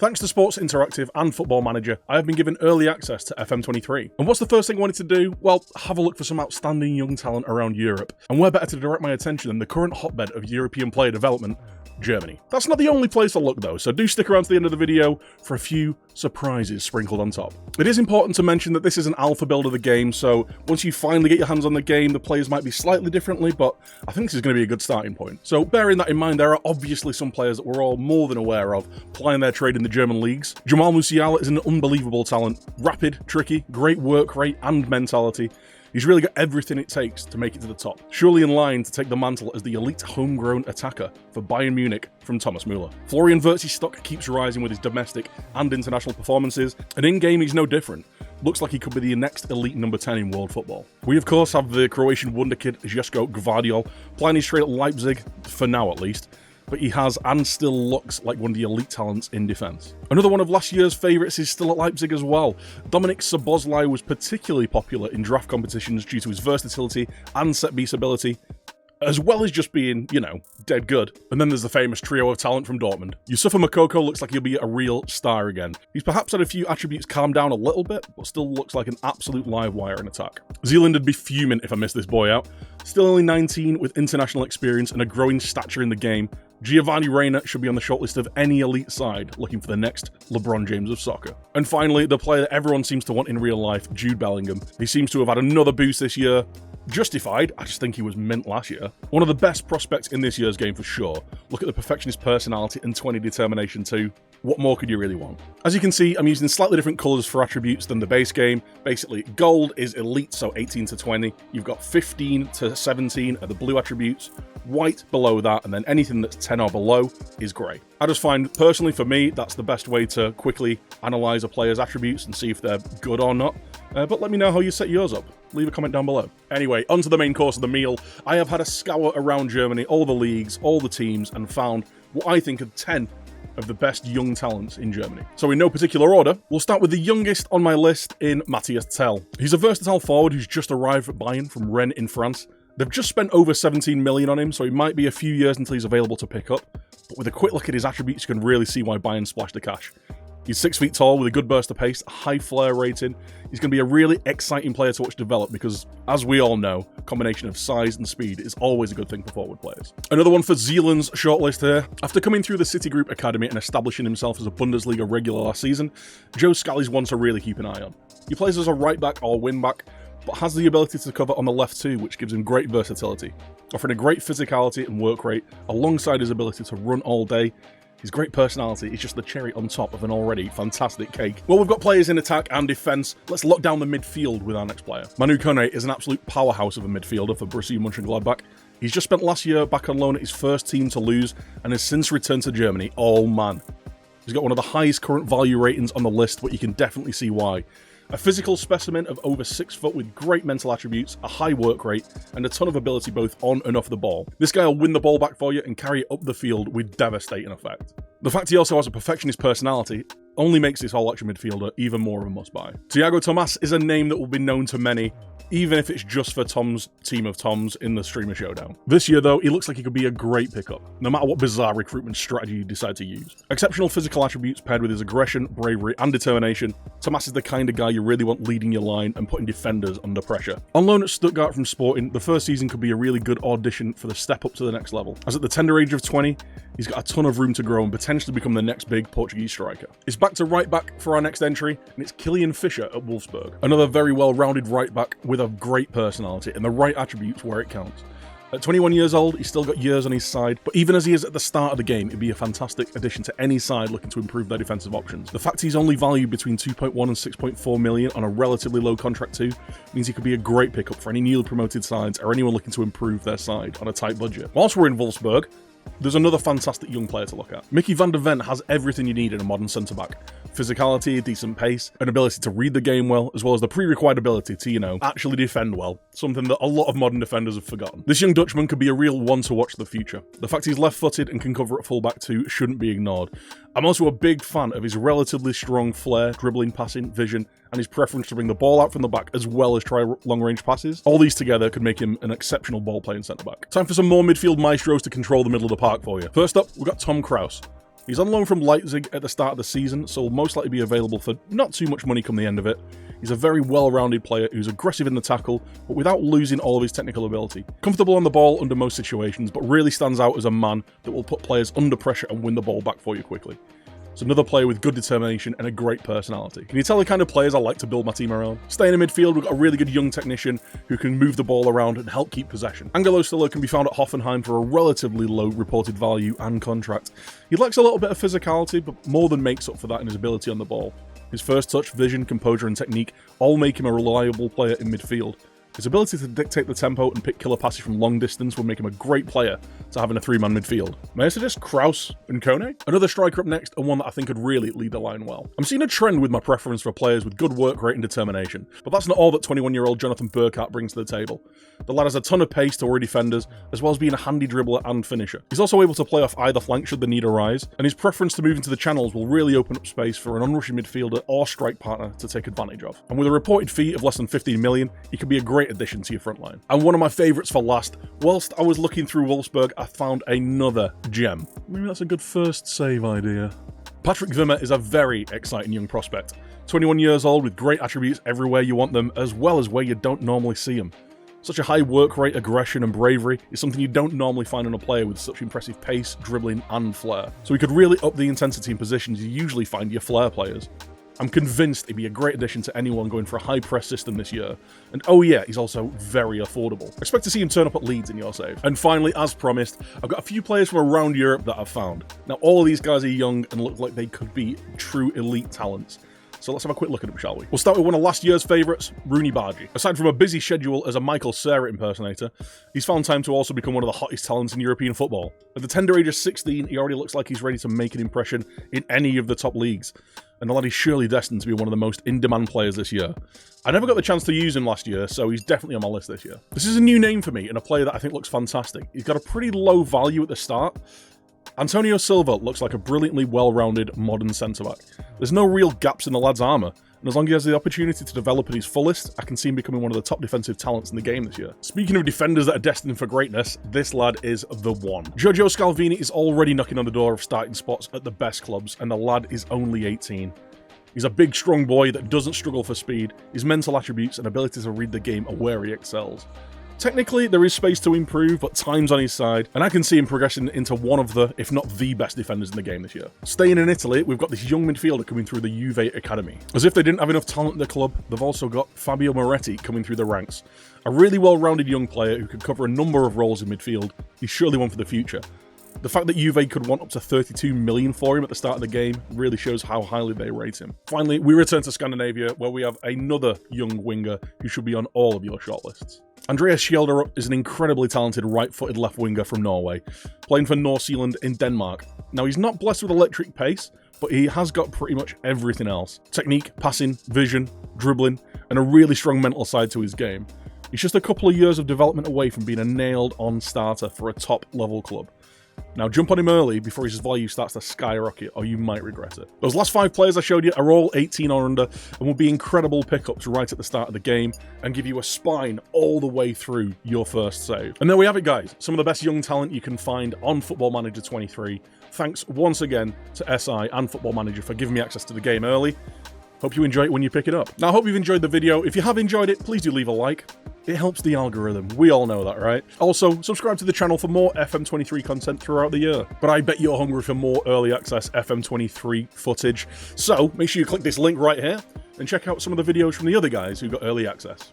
Thanks to Sports Interactive and Football Manager, I have been given early access to FM23. And what's the first thing I wanted to do? Well, have a look for some outstanding young talent around Europe. And where better to direct my attention than the current hotbed of European player development, Germany. That's not the only place to look though, so do stick around to the end of the video for a few surprises sprinkled on top. It is important to mention that this is an alpha build of the game, so once you finally get your hands on the game, the players might be slightly differently, but I think this is going to be a good starting point. So bearing that in mind, there are obviously some players that we're all more than aware of plying their trade in the German leagues. Jamal Musiala is an unbelievable talent, rapid, tricky, great work rate and mentality. He's really got everything it takes to make it to the top. Surely in line to take the mantle as the elite homegrown attacker for Bayern Munich from Thomas Müller. Florian Wirtz's stock keeps rising with his domestic and international performances, and in-game he's no different. Looks like he could be the next elite number 10 in world football. We of course have the Croatian wonderkid Željko Gvardiol playing his trade at Leipzig, for now at least, but he has and still looks like one of the elite talents in defence. Another one of last year's favourites is still at Leipzig as well. Dominik Szoboszlai was particularly popular in draft competitions due to his versatility and set-piece ability, as well as just being, you know, dead good. And then there's the famous trio of talent from Dortmund. Yusufa Moukoko looks like he'll be a real star again. He's perhaps had a few attributes calm down a little bit, but still looks like an absolute live wire in attack. Zealand would be fuming if I missed this boy out. Still only 19 with international experience and a growing stature in the game, Giovanni Reina should be on the shortlist of any elite side looking for the next LeBron James of soccer. And finally, the player that everyone seems to want in real life, Jude Bellingham. He seems to have had another boost this year. Justified, I just think he was mint last year. One of the best prospects in this year's game for sure. Look at the perfectionist personality and 20 determination too. What more could you really want? As you can see, I'm using slightly different colours for attributes than the base game. Basically, gold is elite, so 18 to 20. You've got 15 to 17 are the blue attributes, white below that, and then anything that's 10 or below is grey. I just find, personally for me, that's the best way to quickly analyse a player's attributes and see if they're good or not. But let me know how you set yours up. Leave a comment down below. Anyway, onto the main course of the meal. I have had a scour around Germany, all the leagues, all the teams, and found what I think are 10 of the best young talents in Germany. So in no particular order, we'll start with the youngest on my list in Matthias Tell. He's a versatile forward who's just arrived at Bayern from Rennes in France. They've just spent over 17 million on him, so it might be a few years until he's available to pick up. But with a quick look at his attributes, you can really see why Bayern splashed the cash. He's 6 feet tall with a good burst of pace, a high flair rating. He's going to be a really exciting player to watch develop because, as we all know, a combination of size and speed is always a good thing for forward players. Another one for Zealand's shortlist here. After coming through the City Group Academy and establishing himself as a Bundesliga regular last season, Joe Scally's one to really keep an eye on. He plays as a right back or wing back, but has the ability to cover on the left too, which gives him great versatility, offering a great physicality and work rate alongside his ability to run all day. His great personality is just the cherry on top of an already fantastic cake. Well, we've got players in attack and defence. Let's lock down the midfield with our next player. Manu Kone is an absolute powerhouse of a midfielder for Borussia Mönchengladbach. He's just spent last year back on loan at his first team to lose and has since returned to Germany. Oh man. He's got one of the highest current value ratings on the list, but you can definitely see why. A physical specimen of over 6 foot with great mental attributes, a high work rate, and a ton of ability both on and off the ball. This guy will win the ball back for you and carry it up the field with devastating effect. The fact he also has a perfectionist personality only makes this all-action midfielder even more of a must-buy. Thiago Tomas is a name that will be known to many, even if it's just for Tom's team of Toms in the Streamer Showdown. This year, though, he looks like he could be a great pickup, no matter what bizarre recruitment strategy you decide to use. Exceptional physical attributes paired with his aggression, bravery, and determination, Tomas is the kind of guy you really want leading your line and putting defenders under pressure. On loan at Stuttgart from Sporting, the first season could be a really good audition for the step up to the next level, as at the tender age of 20, he's got a ton of room to grow and potentially become the next big Portuguese striker. It's back to right back for our next entry, and it's Kylian Fischer at Wolfsburg. Another very well-rounded right back with a great personality and the right attributes where it counts. At 21 years old, he's still got years on his side, but even as he is at the start of the game, it'd be a fantastic addition to any side looking to improve their defensive options. The fact he's only valued between 2.1 and 6.4 million on a relatively low contract too, means he could be a great pickup for any newly promoted sides or anyone looking to improve their side on a tight budget. Whilst we're in Wolfsburg, there's another fantastic young player to look at. Mickey van der Ven has everything you need in a modern centre-back. Physicality, decent pace, an ability to read the game well, as well as the pre-required ability to, actually defend well, something that a lot of modern defenders have forgotten. This young Dutchman could be a real one to watch the future. The fact he's left-footed and can cover at full-back too shouldn't be ignored. I'm also a big fan of his relatively strong flair, dribbling, passing, vision, and his preference to bring the ball out from the back as well as try long-range passes. All these together could make him an exceptional ball-playing centre-back. Time for some more midfield maestros to control the middle of the park for you. First up, we've got Tom Kraus. He's on loan from Leipzig at the start of the season, so will most likely be available for not too much money come the end of it. He's a very well-rounded player who's aggressive in the tackle, but without losing all of his technical ability. Comfortable on the ball under most situations, but really stands out as a man that will put players under pressure and win the ball back for you quickly. It's another player with good determination and a great personality. Can you tell the kind of players I like to build my team around? Staying in midfield, we've got a really good young technician who can move the ball around and help keep possession. Angelo Stiller can be found at Hoffenheim for a relatively low reported value and contract. He lacks a little bit of physicality, but more than makes up for that in his ability on the ball. His first touch, vision, composure and technique all make him a reliable player in midfield. His ability to dictate the tempo and pick killer passes from long distance will make him a great player to have in a three-man midfield. May I suggest Kraus and Kone? Another striker up next, and one that I think could really lead the line well. I'm seeing a trend with my preference for players with good work rate and determination, but that's not all that 21-year-old Jonathan Burkhardt brings to the table. The lad has a ton of pace to worry defenders, as well as being a handy dribbler and finisher. He's also able to play off either flank should the need arise, and his preference to move into the channels will really open up space for an unrushing midfielder or strike partner to take advantage of. And with a reported fee of less than 15 million, he could be a great addition to your front line. And one of my favourites for last, whilst I was looking through Wolfsburg, I found another gem. Maybe that's a good first save idea. Patrick Wimmer is a very exciting young prospect. 21 years old with great attributes everywhere you want them, as well as where you don't normally see them. Such a high work rate, aggression and bravery is something you don't normally find in a player with such impressive pace, dribbling and flair. So he could really up the intensity in positions you usually find your flair players. I'm convinced he'd be a great addition to anyone going for a high press system this year. And oh yeah, he's also very affordable. Expect to see him turn up at Leeds in your save. And finally, as promised, I've got a few players from around Europe that I've found. Now all of these guys are young and look like they could be true elite talents. So let's have a quick look at them, shall we? We'll start with one of last year's favourites, Rooney Bargi. Aside from a busy schedule as a Michael Cera impersonator, he's found time to also become one of the hottest talents in European football. At the tender age of 16, he already looks like he's ready to make an impression in any of the top leagues. And the lad is surely destined to be one of the most in-demand players this year. I never got the chance to use him last year, so he's definitely on my list this year. This is a new name for me and a player that I think looks fantastic. He's got a pretty low value at the start. Antonio Silva looks like a brilliantly well-rounded modern centre-back. There's no real gaps in the lad's armour, and as long as he has the opportunity to develop at his fullest, I can see him becoming one of the top defensive talents in the game this year. Speaking of defenders that are destined for greatness, this lad is the one. Giorgio Scalvini is already knocking on the door of starting spots at the best clubs, and the lad is only 18. He's a big, strong boy that doesn't struggle for speed. His mental attributes and ability to read the game are where he excels. Technically, there is space to improve, but time's on his side, and I can see him progressing into one of the, if not the best defenders in the game this year. Staying in Italy, we've got this young midfielder coming through the Juve Academy. As if they didn't have enough talent in the club, they've also got Fabio Moretti coming through the ranks. A really well-rounded young player who could cover a number of roles in midfield. He's surely one for the future. The fact that Juve could want up to 32 million for him at the start of the game really shows how highly they rate him. Finally, we return to Scandinavia, where we have another young winger who should be on all of your shortlists. Andreas Schjelderup is an incredibly talented right-footed left winger from Norway, playing for Nordsjælland in Denmark. Now, he's not blessed with electric pace, but he has got pretty much everything else. Technique, passing, vision, dribbling, and a really strong mental side to his game. He's just a couple of years of development away from being a nailed-on starter for a top-level club. Now jump on him early before his value starts to skyrocket, or you might regret it. Those last 5 players I showed you are all 18 or under and will be incredible pickups right at the start of the game and give you a spine all the way through your first save. And there we have it, guys. Some of the best young talent you can find on Football Manager 23. Thanks once again to SI and Football Manager for giving me access to the game early. Hope you enjoy it when you pick it up. Now, I hope you've enjoyed the video. If you have enjoyed it, please do leave a like. It helps the algorithm. We all know that, right? Also, subscribe to the channel for more FM23 content throughout the year. But I bet you're hungry for more early access FM23 footage. So make sure you click this link right here and check out some of the videos from the other guys who got early access.